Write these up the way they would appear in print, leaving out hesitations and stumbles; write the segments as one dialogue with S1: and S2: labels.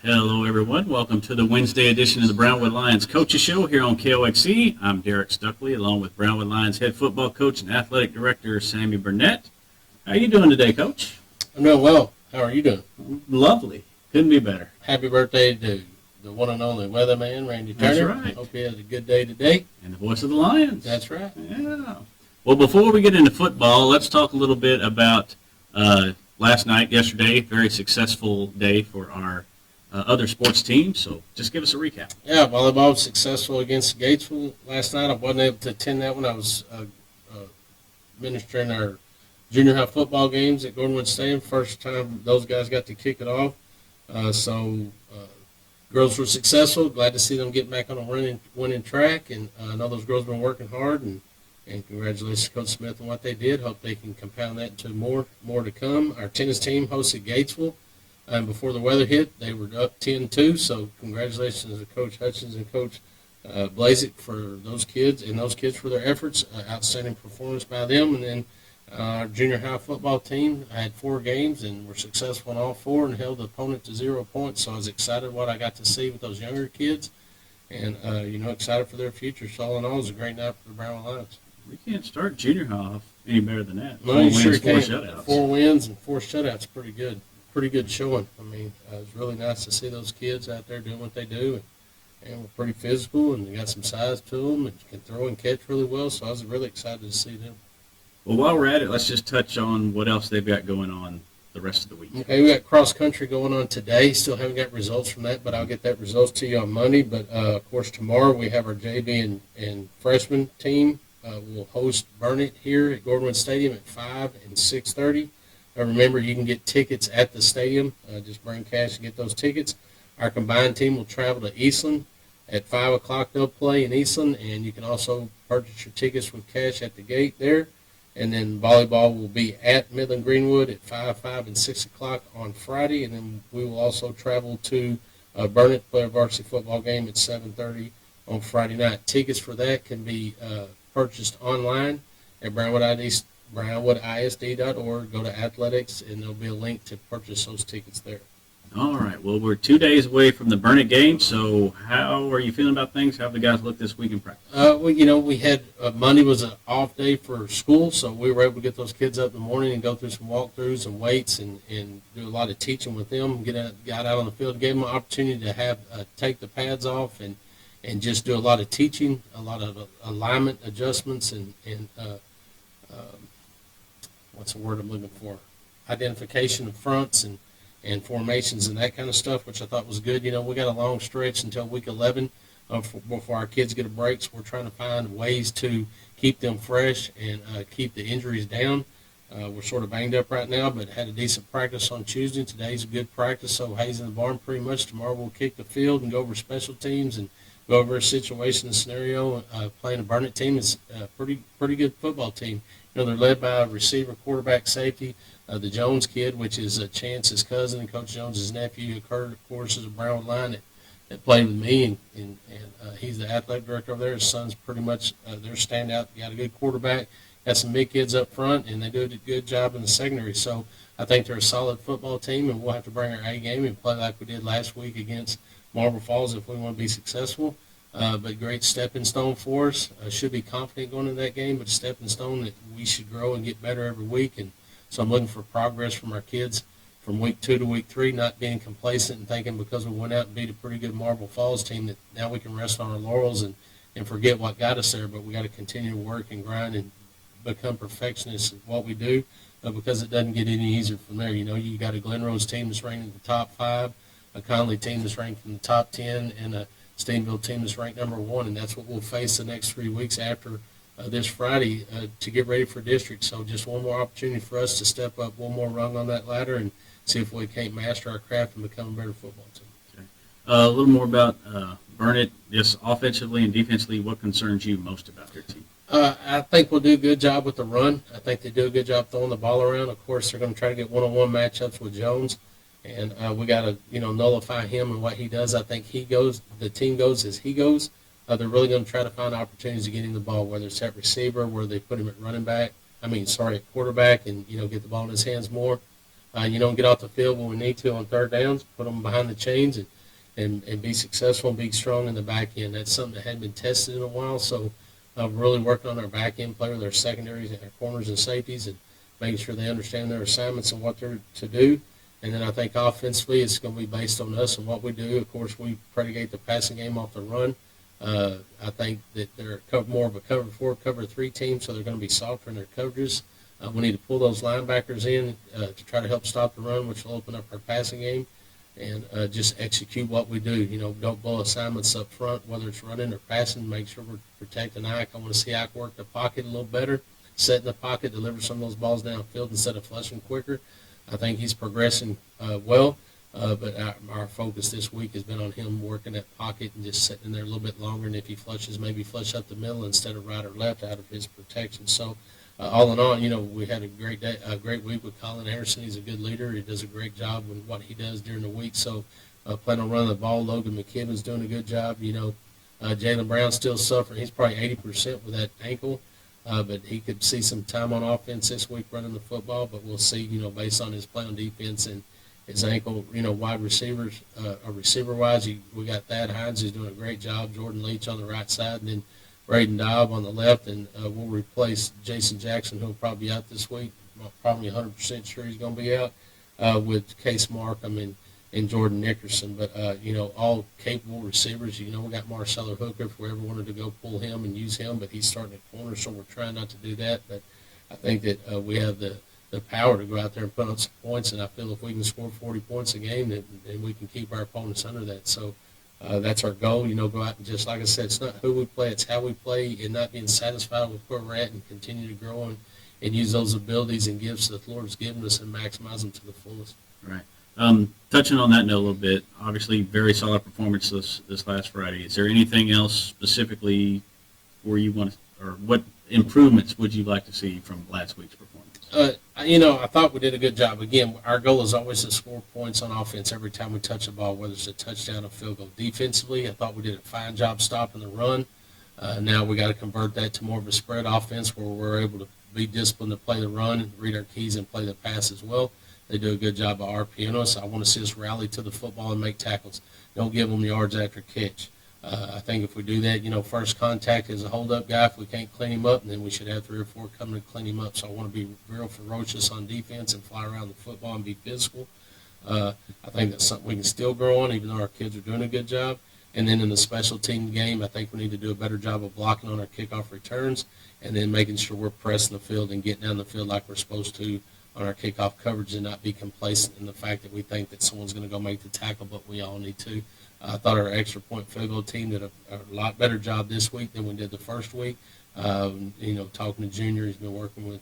S1: Hello, everyone. Welcome to the Wednesday edition of the Brownwood Lions Coaches Show here on KOXC. I'm Derek Stuckley, along with Brownwood Lions head football coach and athletic director Sammy Burnett. How are you doing today, Coach?
S2: I'm doing well. How are you doing?
S1: Lovely. Couldn't be better.
S2: Happy birthday to the one and only weatherman, Randy Turner.
S1: That's right.
S2: Hope you had a good day today.
S1: And the voice of the Lions.
S2: That's right.
S1: Yeah. Well, before we get into football, let's talk a little bit about yesterday. Very successful day for our other sports teams. So just give us a recap.
S2: Yeah, volleyball was successful against Gatesville last night. I wasn't able to attend that one. I was administering our junior high football games at Brownwood Stadium. First time those guys got to kick it off. Girls were successful. Glad to see them get back on a winning track. And I know those girls have been working hard. And congratulations to Coach Smith on what they did. Hope they can compound that into more to come. Our tennis team hosted Gatesville. Before the weather hit, they were up 10-2. So congratulations to Coach Hutchins and Coach Blazik for those kids for their efforts. Outstanding performance by them. And then our junior high football team had 4 games and were successful in all 4 and held the opponent to 0 points. So I was excited what I got to see with those younger kids, and excited for their future. So all in all, it was a great night for the Brownwood Lions.
S1: We can't start junior high off any better than that.
S2: No, you sure
S1: four
S2: can't.
S1: shutouts.
S2: 4 wins and 4 shutouts, pretty good. Pretty good showing. I mean, it was really nice to see those kids out there doing what they do, and we're pretty physical, and they got some size to them, and can throw and catch really well. So I was really excited to see them.
S1: Well, while we're at it, let's just touch on what else they've got going on the rest of the week.
S2: Okay, we got cross country going on today. Still haven't got results from that, but I'll get that results to you on Monday. But of course, tomorrow we have our JV and freshman team. We'll host Burnett here at Brownwood Stadium at 5 and 6:30. Remember, you can get tickets at the stadium. Just bring cash to get those tickets. Our combined team will travel to Eastland at 5 o'clock. They'll play in Eastland, and you can also purchase your tickets with cash at the gate there. And then volleyball will be at Midland Greenwood at 5 and 6 o'clock on Friday. And then we will also travel to Burnett to play a varsity football game at 7:30 on Friday night. Tickets for that can be purchased online at brownwoodisd.org. Go to athletics, and there'll be a link to purchase those tickets there.
S1: All right. Well, we're 2 days away from the Burnett game, so how are you feeling about things? How have the guys looked this week in practice?
S2: We had Monday was an off day for school, so we were able to get those kids up in the morning and go through some walkthroughs and weights and do a lot of teaching with them. Got out on the field, gave them an opportunity to have take the pads off and just do a lot of teaching, a lot of alignment adjustments and what's the word I'm looking for? Identification of fronts and formations and that kind of stuff, which I thought was good. We got a long stretch until week 11 before our kids get a break, so we're trying to find ways to keep them fresh and keep the injuries down. We're sort of banged up right now, but had a decent practice on Tuesday. Today's a good practice, so Hayes in the barn pretty much. Tomorrow we'll kick the field and go over special teams and go over a situation and scenario. Playing a Burnett team is a pretty good football team. They're led by a receiver, quarterback, safety. The Jones kid, which is Chance's cousin and Coach Jones's nephew, occurred, of course, is a Brownwood Lion that played with me, and he's the athletic director over there. His son's pretty much their standout. Got a good quarterback, got some big kids up front, and they do a good job in the secondary. So I think they're a solid football team, and we'll have to bring our A game and play like we did last week against Marble Falls if we want to be successful. But great stepping stone for us. Should be confident going into that game, but a stepping stone that we should grow and get better every week. And so I'm looking for progress from our kids from week 2 to week 3, not being complacent and thinking because we went out and beat a pretty good Marble Falls team that now we can rest on our laurels and forget what got us there. But we got to continue to work and grind and become perfectionists at what we do because it doesn't get any easier from there. You got a Glen Rose team that's ranked in the top 5, a Conley team that's ranked in the top 10, and a Steenville team that's ranked number 1, and that's what we'll face the next 3 weeks after this Friday to get ready for district. So just one more opportunity for us to step up one more rung on that ladder and see if we can't master our craft and become a better football team.
S1: Okay. A little more about Burnett, just offensively and defensively, what concerns you most about their team?
S2: I think we'll do a good job with the run. I think they do a good job throwing the ball around. Of course, they're going to try to get one-on-one matchups with Jones. And we got to, nullify him and what he does. I think the team goes as he goes. They're really going to try to find opportunities to get him the ball, whether it's at receiver, where they put him at at quarterback, and, get the ball in his hands more. Get off the field when we need to on third downs, put them behind the chains, and and be successful and be strong in the back end. That's something that hadn't been tested in a while. So we're really working on our back end player, their secondaries, our corners and safeties, and making sure they understand their assignments and what they're to do. And then I think offensively, it's going to be based on us and what we do. Of course, we predicate the passing game off the run. I think that they're more of a cover 4, cover 3 team, so they're going to be softer in their coverages. We need to pull those linebackers in to try to help stop the run, which will open up our passing game, and just execute what we do. Don't blow assignments up front, whether it's running or passing. Make sure we're protecting Ike. I want to see Ike work the pocket a little better, set in the pocket, deliver some of those balls downfield instead of flushing quicker. I think he's progressing well, but our focus this week has been on him working that pocket and just sitting in there a little bit longer, and if he flushes, maybe flush up the middle instead of right or left out of his protection. So all in all, we had a great day, a great week with Colin Harrison. He's a good leader. He does a great job with what he does during the week. So plan on running the ball. Logan McKibben's doing a good job. Jalen Brown's still suffering. He's probably 80% with that ankle. But he could see some time on offense this week running the football. But we'll see, based on his play on defense and his ankle, wide receivers, receiver-wise, we got Thad Hines who's doing a great job. Jordan Leach on the right side, and then Braden Dobb on the left. And we'll replace Jason Jackson, who will probably be out this week. Probably 100% sure he's going to be out with Case Markham and Jordan Nickerson. But, all capable receivers. We got Marcelo Hooker if we ever wanted to go pull him and use him, but he's starting at corner, so we're trying not to do that. But I think that we have the power to go out there and put up some points, and I feel if we can score 40 points a game, then we can keep our opponents under that. So that's our goal. Go out and just, like I said, it's not who we play, it's how we play, and not being satisfied with where we're at and continue to grow and use those abilities and gifts that the Lord's given us and maximize them to the fullest.
S1: Right. Touching on that note a little bit, obviously very solid performance this last Friday. Is there anything else specifically where you want to, or what improvements would you like to see from last week's performance?
S2: I thought we did a good job. Again, our goal is always to score points on offense every time we touch the ball, whether it's a touchdown or field goal. Defensively, I thought we did a fine job stopping the run. Now we got to convert that to more of a spread offense where we're able to be disciplined to play the run and read our keys and play the pass as well. They do a good job of RPing us. I want to see us rally to the football and make tackles. Don't give them yards after catch. I think if we do that, first contact is a hold-up guy. If we can't clean him up, then we should have 3 or 4 coming to clean him up. So I want to be real ferocious on defense and fly around the football and be physical. I think that's something we can still grow on, even though our kids are doing a good job. And then in the special team game, I think we need to do a better job of blocking on our kickoff returns and then making sure we're pressing the field and getting down the field like we're supposed to on our kickoff coverage and not be complacent in the fact that we think that someone's going to go make the tackle, but we all need to. I thought our extra point field goal team did a lot better job this week than we did the first week. Talking to Junior, he's been working with,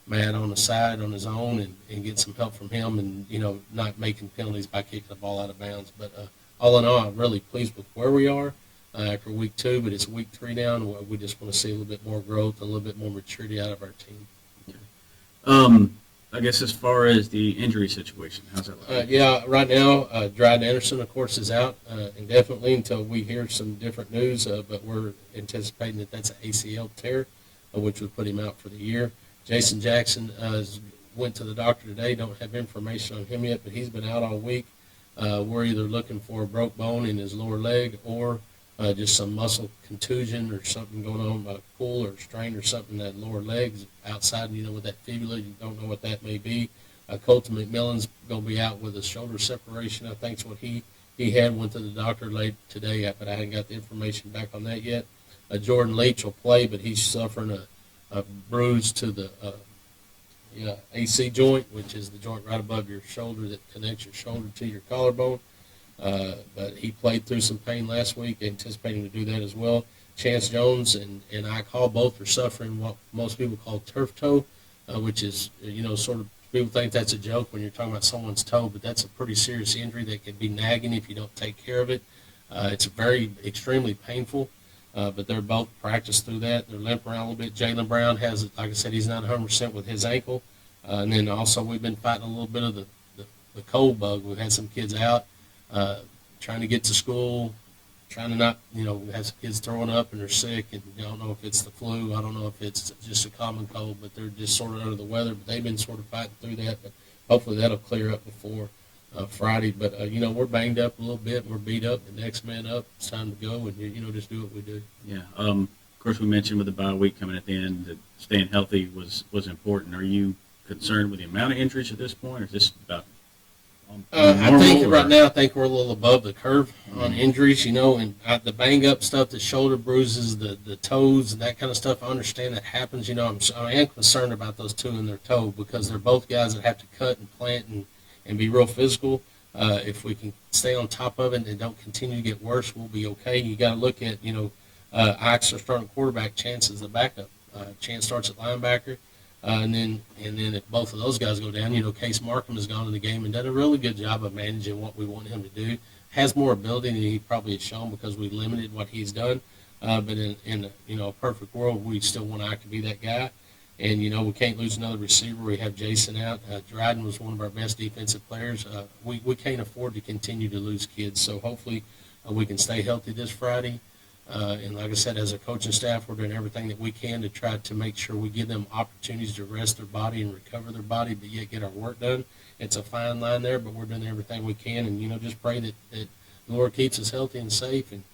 S2: Matt on the side on his own and get some help from him and, not making penalties by kicking the ball out of bounds. But all in all, I'm really pleased with where we are after week 2, but it's week 3 now, and we just want to see a little bit more growth, a little bit more maturity out of our team.
S1: I guess as far as the injury situation, how's that look?
S2: Right now, Dryden Anderson, of course, is out indefinitely until we hear some different news, but we're anticipating that that's an ACL tear, which would put him out for the year. Jason Jackson went to the doctor today. Don't have information on him yet, but he's been out all week. We're either looking for a broke bone in his lower leg or just some muscle contusion or something going on, a pull or strain or something in that lower legs outside, with that fibula. You don't know what that may be. Colton McMillan's going to be out with a shoulder separation. I think is what he had. Went to the doctor late today, but I haven't got the information back on that yet. Jordan Leach will play, but he's suffering a bruise to the AC joint, which is the joint right above your shoulder that connects your shoulder to your collarbone. But he played through some pain last week, anticipating to do that as well. Chance Jones and Ike Hall both are suffering what most people call turf toe, which is, sort of, people think that's a joke when you're talking about someone's toe, but that's a pretty serious injury that can be nagging if you don't take care of it. It's extremely painful, but they're both practiced through that. They're limping around a little bit. Jalen Brown has, like I said, he's not 100% with his ankle. And then also we've been fighting a little bit of the cold bug. We've had some kids out. Trying to get to school, trying to not, have some kids throwing up and they're sick, and you don't know if it's the flu. I don't know if it's just a common cold, but they're just sort of under the weather. But they've been sort of fighting through that. But hopefully that'll clear up before Friday. But we're banged up a little bit. We're beat up. The next man up. It's time to go, and just do what we do.
S1: Yeah. Of course, we mentioned with the bye week coming at the end that staying healthy was important. Are you concerned with the amount of injuries at this point, or is this about
S2: I think right now, I think we're a little above the curve on injuries, and the bang up stuff, the shoulder bruises, the toes, and that kind of stuff. I understand that happens. I am concerned about those two in their toe because they're both guys that have to cut and plant and be real physical. If we can stay on top of it and don't continue to get worse, we'll be okay. You got to look at, Ike's our starting quarterback, Chance is the backup. Chance starts at linebacker. And then if both of those guys go down, Case Markham has gone in the game and done a really good job of managing what we want him to do. Has more ability than he probably has shown because we limited what he's done. But in a perfect world, we still want Ike to be that guy. And, we can't lose another receiver. We have Jason out. Dryden was one of our best defensive players. We can't afford to continue to lose kids. So hopefully we can stay healthy this Friday. And like I said, as a coaching staff, we're doing everything that we can to try to make sure we give them opportunities to rest their body and recover their body, but yet get our work done. It's a fine line there, but we're doing everything we can. And, just pray that the Lord keeps us healthy and safe and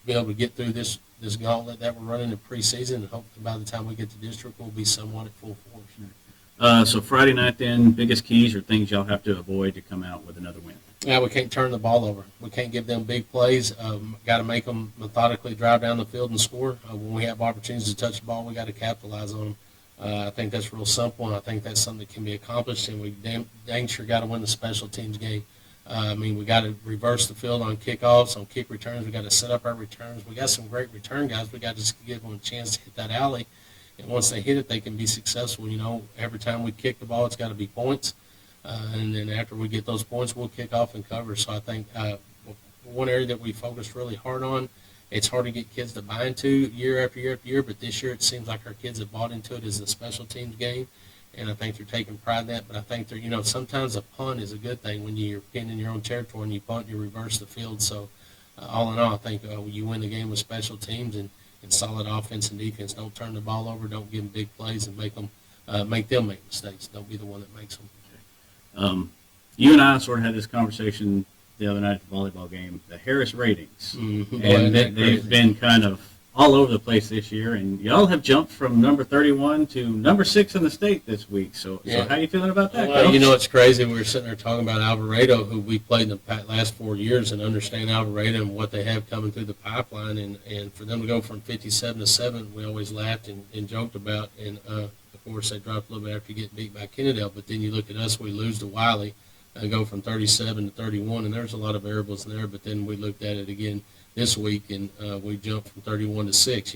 S2: be able to get through this gauntlet that we're running in preseason. And hopefully by the time we get to district, we'll be somewhat at full force.
S1: So Friday night then, biggest keys or things y'all have to avoid to come out with another win?
S2: Yeah, we can't turn the ball over. We can't give them big plays. Got to make them methodically drive down the field and score. When we have opportunities to touch the ball, we got to capitalize on them. I think that's real simple, and I think that's something that can be accomplished. And we dang sure got to win the special teams game. We got to reverse the field on kickoffs, on kick returns. We got to set up our returns. We got some great return guys. We got to just give them a chance to hit that alley. And once they hit it, they can be successful. Every time we kick the ball, it's got to be points. And then after we get those points, we'll kick off and cover. So I think one area that we focused really hard on, it's hard to get kids to buy into year after year after year, but this year it seems like our kids have bought into it as the special teams game, and I think they're taking pride in that. But I think they're, sometimes a punt is a good thing when you're pinned in your own territory and you punt and you reverse the field. So all in all, I think you win the game with special teams and solid offense and defense. Don't turn the ball over. Don't give them big plays and make them make mistakes. Don't be the one that makes them.
S1: You and I sort of had this conversation the other night at the volleyball game, the Harris ratings.
S2: Mm-hmm.
S1: And they've been kind of all over the place this year, and y'all have jumped from number 31 to number 6 in the state this week. So how are you feeling about that,
S2: Well,
S1: Coach?
S2: it's crazy. We were sitting there talking about Alvarado, who we played in the last 4 years, and understand Alvarado and what they have coming through the pipeline. And for them to go from 57 to 7, we always laughed and joked about. And, of course, they dropped a little bit after getting beat by Kennedale. But then you look at us, we lose to Wiley, go from 37 to 31, and there's a lot of variables in there. But then we looked at it again this week, and we jumped from 31 to 6.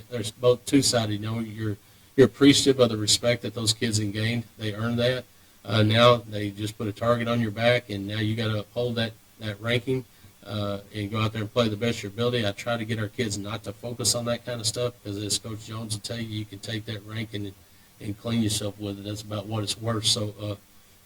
S2: There's both two-sided. You're appreciative of the respect that those kids have gained. They earned that. Now they just put a target on your back, and now you got to uphold that ranking and go out there and play the best of your ability. I try to get our kids not to focus on that kind of stuff because, as Coach Jones will tell you, you can take that ranking and clean yourself with it. That's about what it's worth. So,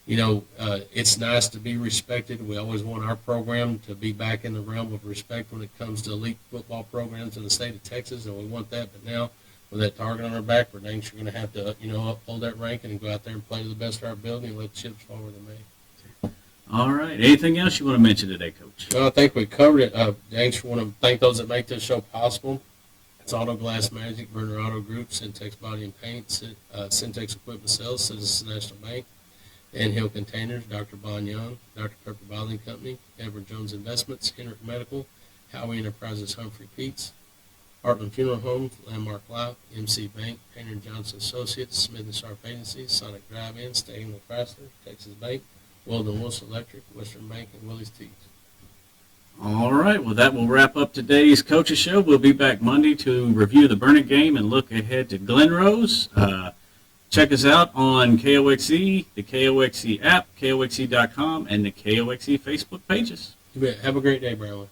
S2: it's nice to be respected. We always want our program to be back in the realm of respect when it comes to elite football programs in the state of Texas, and we want that. But now, with that target on our back, we're dang sure going to have to, uphold that ranking and go out there and play to the best of our ability and let the chips fall where they may.
S1: All right. Anything else you want to mention today, Coach?
S2: Well, I think we covered it. Dang sure want to thank those that make this show possible. It's Auto Glass Magic, Burner Auto Group, Syntex Body and Paint, Syntex Equipment Sales, Citizens National Bank, and Hill Containers, Dr. Bon Young, Dr. Pepper Bottling Company, Edward Jones Investments, Henrik Medical, Howie Enterprises Humphrey Peets, Heartland Funeral Homes, Landmark Life, MC Bank, Painter & Johnson Associates, Smith & Sharp Agencies, Sonic Drive-In, Stanley Chrysler, Texas Bank, Weldon Wilson Electric, Western Bank, and Willie's Teas.
S1: All right. Well, that will wrap up today's Coaches Show. We'll be back Monday to review the Burnett game and look ahead to Glen Rose. Check us out on KOXE, the KOXE app, KOXE.com, and the KOXE Facebook pages.
S2: You bet. Have a great day, Brownwood.